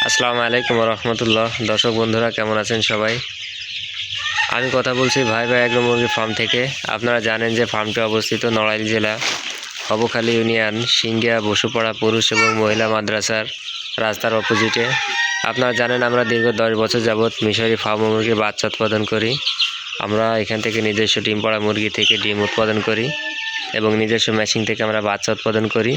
আসসালামু আলাইকুম রহমতুল্লাহ। দর্শক বন্ধুরা কেমন আছেন সবাই? আমি কথা বলছি ভাই এগ্রো মুরগি ফার্ম থেকে। আপনারা জানেন যে ফার্মটি অবস্থিত নড়াইল জেলা হবখালী ইউনিয়ন সিঙ্গিয়া বসুপাড়া পুরুষ এবং মহিলা মাদ্রাসার রাস্তার অপোজিটে। আপনারা জানেন আমরা দীর্ঘ 10 বছর যাবৎ মিশরি ফার্ম মুরগির বাচ্চা উৎপাদন করি। আমরা এখান থেকে নিজস্ব ডিম পাড়া মুরগি থেকে ডিম উৎপাদন করি এবং নিজস্ব মেশিন থেকে আমরা বাচ্চা উৎপাদন করি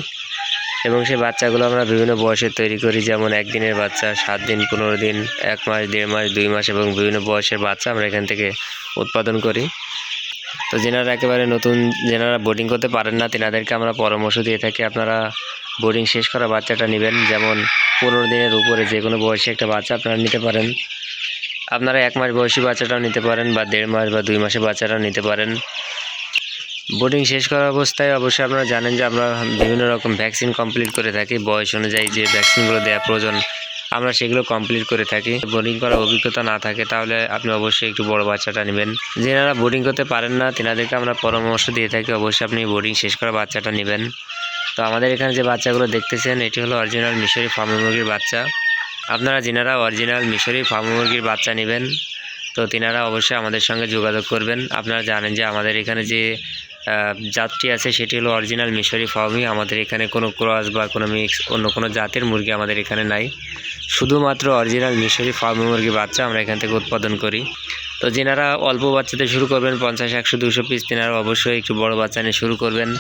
এবং সেই বাচ্চাগুলো আমরা বিভিন্ন বয়সে তৈরি করি, যেমন একদিনের বাচ্চা, 7 দিন, 15 দিন, 1 মাস, 1.5 মাস, 2 মাস এবং বিভিন্ন বয়সের বাচ্চা আমরা এখান থেকে উৎপাদন করি। তো যেনারা একেবারে নতুন, যেনারা বোর্ডিং করতে পারেন না, তেনাদেরকে আমরা পরামর্শ দিয়ে থাকি আপনারা বোর্ডিং শেষ করা বাচ্চাটা নেবেন। যেমন 15 দিনের উপরে যে কোনো বয়সে একটা বাচ্চা আপনারা নিতে পারেন। আপনারা 1 মাস বয়সী বাচ্চাটাও নিতে পারেন বা 1.5 মাস বা 2 মাসের বাচ্চাটাও নিতে পারেন। বোর্ডিং শেষ করা অবস্থায় অবশ্যই আপনারা জানেন যে আমরা বিভিন্ন রকম ভ্যাকসিন কমপ্লিট করে থাকি। বয়স অনুযায়ী যে ভ্যাকসিনগুলো দেওয়া প্রয়োজন আমরা সেগুলো কমপ্লিট করে থাকি। বোর্ডিং করার অভিজ্ঞতা না থাকে তাহলে আপনি অবশ্যই একটু বড় বাচ্চাটা নেবেন। যারা বোর্ডিং করতে পারেন না তেনাদেরকে আমরা পরামর্শ দিয়ে থাকি অবশ্যই আপনি বোর্ডিং শেষ করা বাচ্চাটা নেবেন। তো আমাদের এখানে যে বাচ্চাগুলো দেখতেছেন এটি হলো অরিজিনাল মিশরি ফার্ম মুরগির বাচ্চা। আপনারা যেনারা অরিজিনাল মিশরি ফার্ম মুরগির বাচ্চা নেবেন তো তেনারা অবশ্যই আমাদের সঙ্গে যোগাযোগ করবেন। আপনারা জানেন যে আমাদের এখানে যে জাতটি আছে সেটি হলো অরিজিনাল মিশরি ফার্মই। আমাদের এখানে কোনো ক্রস বা কোনো মিক্স অন্য কোনো জাতের মুরগি আমাদের এখানে নাই, শুধুমাত্র অরিজিনাল মিশরি ফার্ম মুরগি বাচ্চা আমরা এখান থেকে উৎপাদন করি। তো যেনারা অল্প বাচ্চাতে শুরু করবেন 50, 100, 200 পিস, তেনারা অবশ্যই একটু বড় বাচ্চা নিয়ে শুরু করবেন,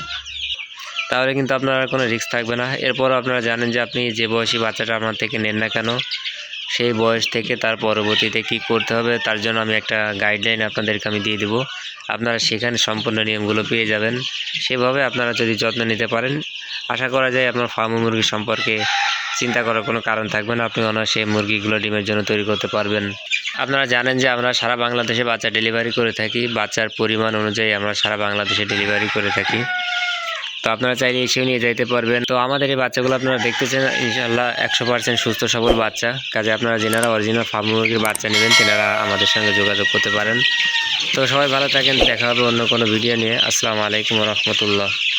তাহলে কিন্তু আপনার কোনো রিস্ক থাকবে না। এরপরও আপনারা জানেন যে আপনি যে বয়সী বাচ্চাটা আমার থেকে নেন না কেন সেই বয়স থেকে তার পরবর্তীতে কি করতে হবে তার জন্য আমি একটা গাইডলাইন আপনাদেরকে আমি দিয়ে দেব। আপনারা সেখানে সম্পূর্ণ নিয়মগুলো পেয়ে যাবেন। সেভাবে আপনারা যদি যত্ন নিতে পারেন আশা করা যায় আপনার ফার্ম মুরগি সম্পর্কে চিন্তা করার কোনো কারণ থাকবে না। আপনি অনায়াসে মুরগিগুলো ডিমের জন্য তৈরি করতে পারবেন। আপনারা জানেন যে আমরা সারা বাংলাদেশে বাচ্চা ডেলিভারি করে থাকি। বাচ্চার পরিমাণ অনুযায়ী আমরা সারা বাংলাদেশে ডেলিভারি করে থাকি। তো আপনারা চাইলে এসেও নিয়ে যাইতে পারবেন। তো আমাদের এই বাচ্চাগুলো আপনারা দেখতেছেন ইনশাআল্লাহ 100% সুস্থ সবল বাচ্চা। কাজে আপনারা যেনারা অরিজিনাল ফার্ম মুরগির বাচ্চা নেবেন তেনারা আমাদের সঙ্গে যোগাযোগ করতে পারেন। তো সবাই ভালো থাকেন, দেখা হবে অন্য কোনো ভিডিও নিয়ে। আসসালামু আলাইকুম রহমতুল্লাহ।